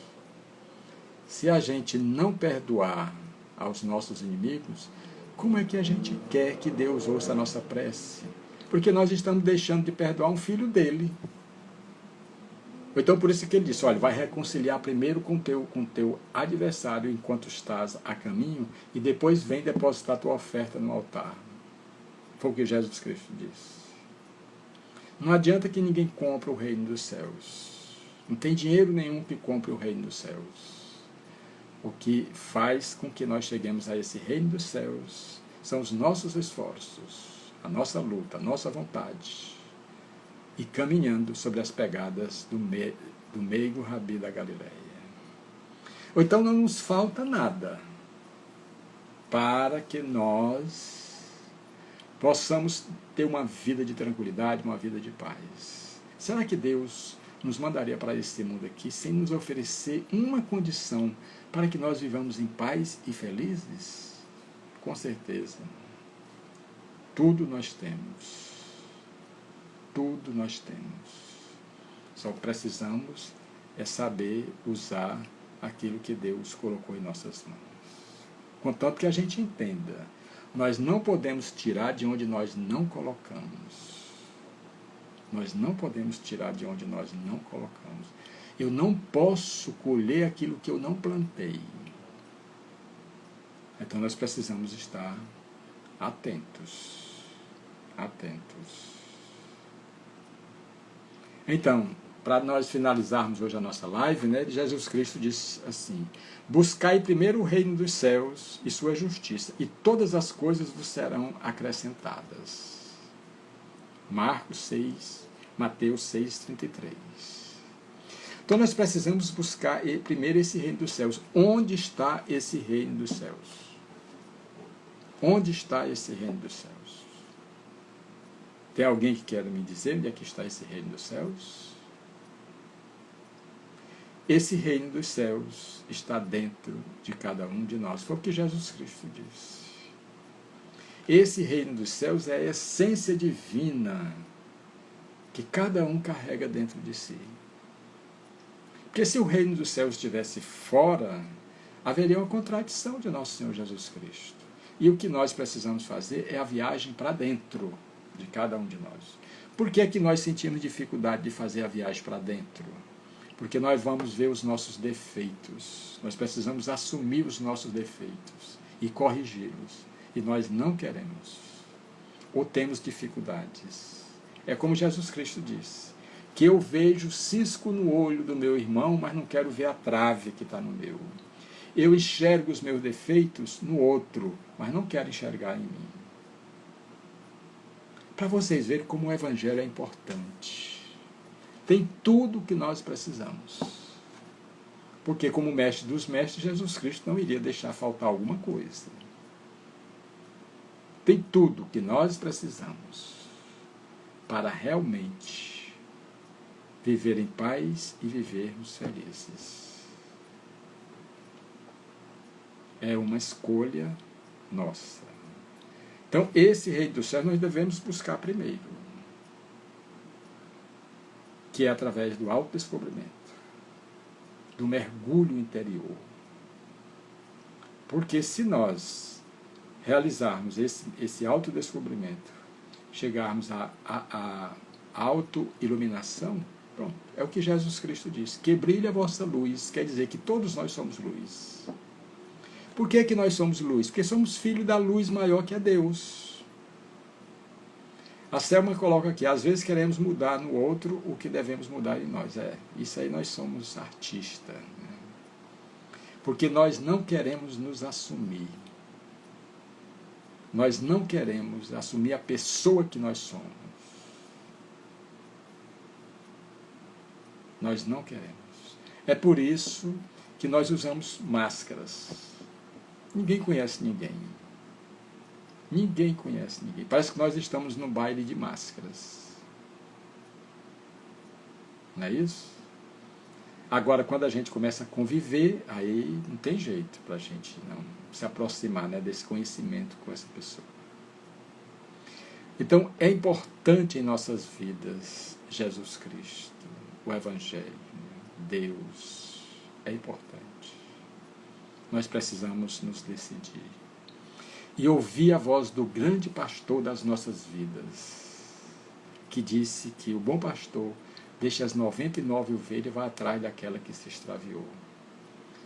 Se a gente não perdoar aos nossos inimigos, como é que a gente quer que Deus ouça a nossa prece? Porque nós estamos deixando de perdoar um filho dele. Então por isso que ele disse: olha, vai reconciliar primeiro com teu adversário enquanto estás a caminho, e depois vem depositar tua oferta no altar. Foi o que Jesus Cristo disse. Não adianta que ninguém compre o reino dos céus. Não tem dinheiro nenhum que compre o reino dos céus. O que faz com que nós cheguemos a esse reino dos céus são os nossos esforços, a nossa luta, a nossa vontade, e caminhando sobre as pegadas do meigo Rabi da Galileia. Ou então não nos falta nada para que nós possamos ter uma vida de tranquilidade, uma vida de paz. Será que Deus nos mandaria para esse mundo aqui sem nos oferecer uma condição para que nós vivamos em paz e felizes? Com certeza. Tudo nós temos. Tudo nós temos. Só precisamos saber usar aquilo que Deus colocou em nossas mãos. Contanto que a gente entenda, nós não podemos tirar de onde nós não colocamos. Nós não podemos tirar de onde nós não colocamos. Eu não posso colher aquilo que eu não plantei. Então nós precisamos estar atentos. Atentos. Então, para nós finalizarmos hoje a nossa live, né, Jesus Cristo disse assim: buscai primeiro o reino dos céus e sua justiça, e todas as coisas vos serão acrescentadas. Marcos 6, Mateus 6:33. Então nós precisamos buscar primeiro esse reino dos céus. Onde está esse reino dos céus? Onde está esse reino dos céus? Tem alguém que quer me dizer onde é que está esse reino dos céus? Esse reino dos céus está dentro de cada um de nós. Foi o que Jesus Cristo disse. Esse reino dos céus é a essência divina que cada um carrega dentro de si. Porque se o reino dos céus estivesse fora, haveria uma contradição de nosso Senhor Jesus Cristo. E o que nós precisamos fazer é a viagem para dentro de cada um de nós. Por que é que nós sentimos dificuldade de fazer a viagem para dentro? Porque nós vamos ver os nossos defeitos. Nós precisamos assumir os nossos defeitos e corrigi-los. E nós não queremos. Ou temos dificuldades. É como Jesus Cristo disse: que eu vejo cisco no olho do meu irmão, mas não quero ver a trave que está no meu. Eu enxergo os meus defeitos no outro, mas não quero enxergar em mim. Para vocês verem como o Evangelho é importante. Tem tudo o que nós precisamos. Porque como mestre dos mestres, Jesus Cristo não iria deixar faltar alguma coisa. Tem tudo o que nós precisamos para realmente viver em paz e vivermos felizes. É uma escolha nossa. Então, esse reino dos céus nós devemos buscar primeiro, que é através do autodescobrimento, do mergulho interior. Porque se nós realizarmos esse autodescobrimento, chegarmos à autoiluminação, pronto, é o que Jesus Cristo disse: que brilhe a vossa luz, quer dizer que todos nós somos luz. Por que que nós somos luz? Porque somos filhos da luz maior que é Deus. A Selma coloca aqui: às vezes queremos mudar no outro o que devemos mudar em nós. Isso aí nós somos artistas. Né? Porque nós não queremos nos assumir. Nós não queremos assumir a pessoa que nós somos. Nós não queremos. É por isso que nós usamos máscaras. Ninguém conhece ninguém. Ninguém conhece ninguém. Parece que nós estamos num baile de máscaras. Não é isso? Agora, quando a gente começa a conviver, aí não tem jeito para a gente não se aproximar, né, desse conhecimento com essa pessoa. Então, é importante em nossas vidas Jesus Cristo, o Evangelho, Deus. É importante. Nós precisamos nos decidir. E ouvir a voz do grande pastor das nossas vidas, que disse que o bom pastor deixa as 99 ovelhas e vai atrás daquela que se extraviou.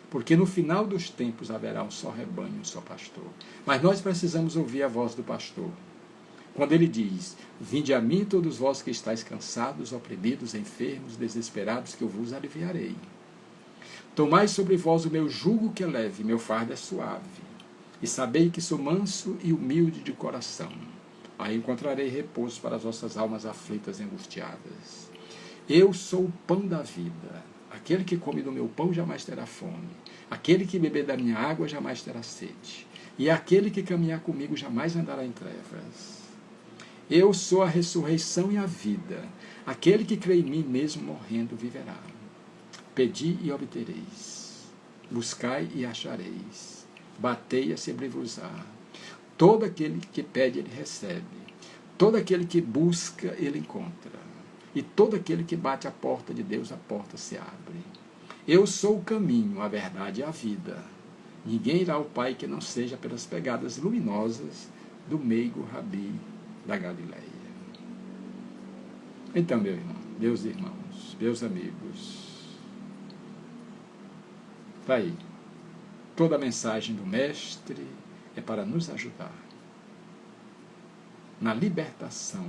Porque no final dos tempos haverá um só rebanho, um só pastor. Mas nós precisamos ouvir a voz do pastor. Quando ele diz: vinde a mim todos vós que estáis cansados, oprimidos, enfermos, desesperados, que eu vos aliviarei. Tomai sobre vós o meu jugo que é leve, meu fardo é suave. E sabei que sou manso e humilde de coração. Aí encontrarei repouso para as vossas almas aflitas e angustiadas. Eu sou o pão da vida. Aquele que come do meu pão jamais terá fome. Aquele que beber da minha água jamais terá sede. E aquele que caminhar comigo jamais andará em trevas. Eu sou a ressurreição e a vida. Aquele que crê em mim, mesmo morrendo, viverá. Pedi e obtereis. Buscai e achareis. Batei e se abrir-vos-á. Todo aquele que pede, ele recebe. Todo aquele que busca, ele encontra. E todo aquele que bate à porta de Deus, a porta se abre. Eu sou o caminho, a verdade e a vida. Ninguém irá ao Pai que não seja pelas pegadas luminosas do meigo Rabi da Galileia. Então, meu irmão, meus irmãos, meus amigos, está aí. Toda a mensagem do Mestre é para nos ajudar na libertação,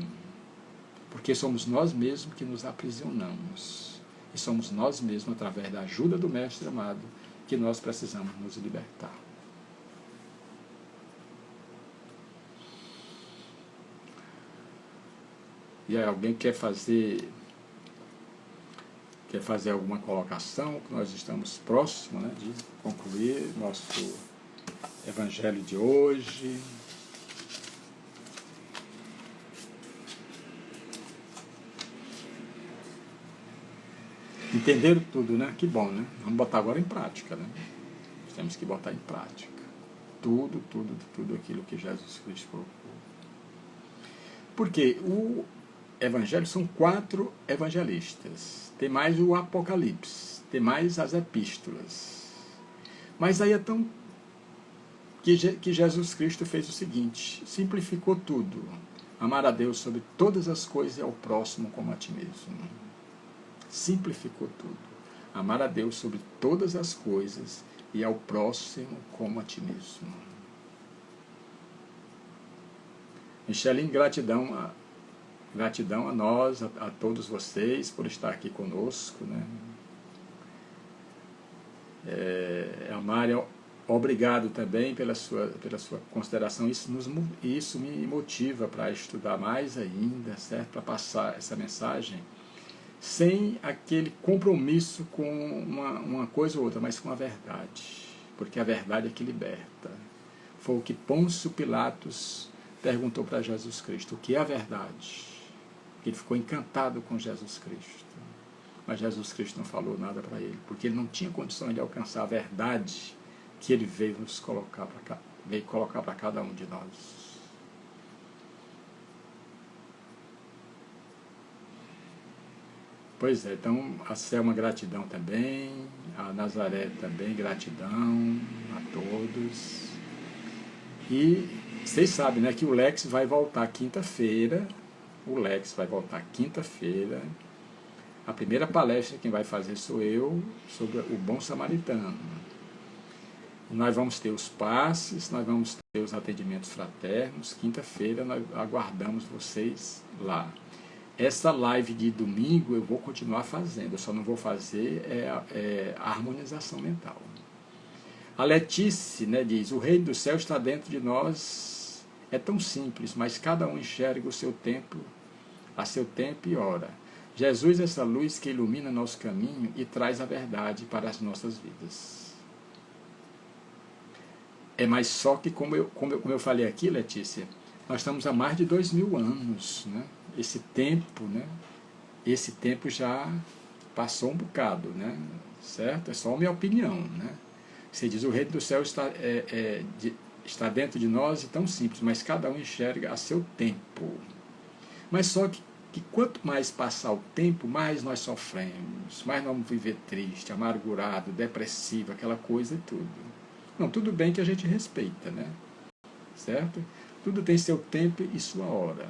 porque somos nós mesmos que nos aprisionamos, e somos nós mesmos, através da ajuda do Mestre amado, que nós precisamos nos libertar. E aí, alguém quer fazer alguma colocação, que nós estamos próximos, né, de concluir nosso Evangelho de hoje. Entenderam tudo, né? Que bom, né? Vamos botar agora em prática, né? Temos que botar em prática tudo aquilo que Jesus Cristo colocou. Porque o Evangelho são 4 evangelistas. Tem mais o Apocalipse, tem mais as epístolas. Mas aí é tão que Jesus Cristo fez o seguinte: simplificou tudo. Amar a Deus sobre todas as coisas e ao próximo como a ti mesmo. Simplificou tudo. Amar a Deus sobre todas as coisas e ao próximo como a ti mesmo. Micheline, gratidão a nós, a todos vocês por estar aqui conosco, né? Mária, obrigado também pela sua consideração. Isso me motiva para estudar mais ainda, certo? Para passar essa mensagem sem aquele compromisso com uma coisa ou outra, mas com a verdade, porque a verdade é que liberta. Foi o que Pôncio Pilatos perguntou para Jesus Cristo: o que é a verdade? Ele ficou encantado com Jesus Cristo, mas Jesus Cristo não falou nada para ele, porque ele não tinha condições de alcançar a verdade que ele veio colocar para cada um de nós. Pois é, então a Selma, gratidão também, a Nazaré também, gratidão a todos. E vocês sabem, né, que o Lex vai voltar quinta-feira. A primeira palestra quem vai fazer sou eu, sobre o bom samaritano. Nós vamos ter os passes, nós vamos ter os atendimentos fraternos. Quinta-feira nós aguardamos vocês lá. Essa live de domingo eu vou continuar fazendo, eu só não vou fazer a harmonização mental. A Letícia, né, diz: o reino do céu está dentro de nós, é tão simples, mas cada um enxerga o seu tempo, a seu tempo e hora. Jesus é essa luz que ilumina nosso caminho e traz a verdade para as nossas vidas. Mas só que, como eu falei aqui, Letícia, nós estamos há mais de 2000 anos, né? Esse tempo já passou um bocado, né? Certo? É só a minha opinião, né? Você diz, o reino do céu está dentro de nós, e tão simples, mas cada um enxerga a seu tempo. Mas só que quanto mais passar o tempo, mais nós sofremos, mais nós vamos viver triste, amargurado, depressivo, aquela coisa e tudo. Não, tudo bem que a gente respeita, né? Certo? Tudo tem seu tempo e sua hora.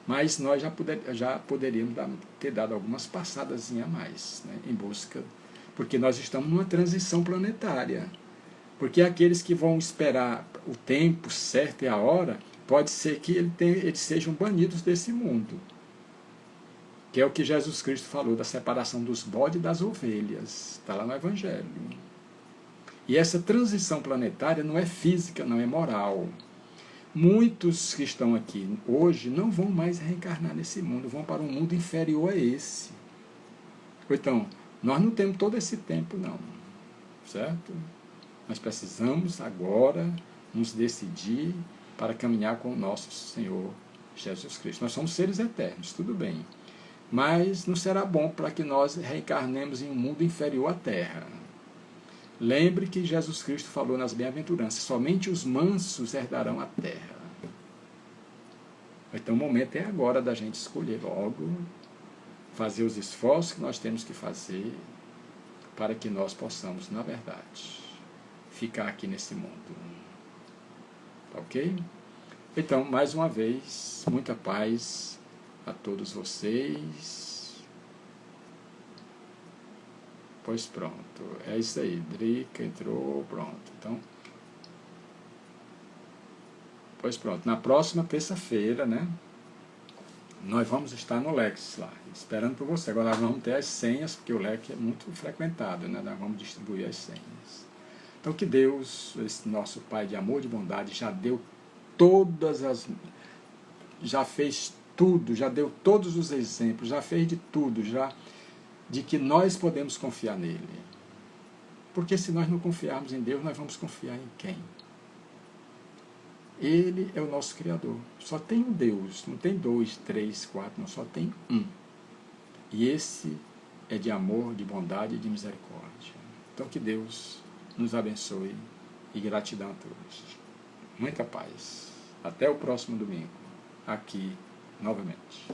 Mas nós já poderíamos ter dado algumas passadas a mais, né? Em busca, porque nós estamos numa transição planetária. Porque aqueles que vão esperar o tempo certo e a hora, pode ser que eles sejam banidos desse mundo. Que é o que Jesus Cristo falou, da separação dos bodes e das ovelhas. Está lá no Evangelho. E essa transição planetária não é física, não é moral. Muitos que estão aqui hoje não vão mais reencarnar nesse mundo, vão para um mundo inferior a esse. Então, nós não temos todo esse tempo, não. Certo? Nós precisamos agora nos decidir para caminhar com o nosso Senhor Jesus Cristo. Nós somos seres eternos, tudo bem. Mas não será bom para que nós reencarnemos em um mundo inferior à Terra. Lembre que Jesus Cristo falou nas bem-aventuranças, somente os mansos herdarão a terra. Então o momento é agora da gente escolher logo, fazer os esforços que nós temos que fazer para que nós possamos, na verdade, ficar aqui nesse mundo. Tá ok? Então, mais uma vez, muita paz a todos vocês. Pois pronto, é isso aí. Drica entrou, pronto. Então, pois pronto. Na próxima terça-feira, né? Nós vamos estar no Lex lá, esperando por você. Agora nós vamos ter as senhas, porque o Lex é muito frequentado, né? Nós vamos distribuir as senhas. Então que Deus, esse nosso Pai de amor e de bondade, já deu já fez tudo, já deu todos os exemplos, já fez de tudo, já de que nós podemos confiar nele. Porque se nós não confiarmos em Deus, nós vamos confiar em quem? Ele é o nosso Criador. Só tem um Deus, não tem 2, 3, 4, não, só tem um. E esse é de amor, de bondade e de misericórdia. Então que Deus nos abençoe e gratidão a todos. Muita paz. Até o próximo domingo, aqui novamente.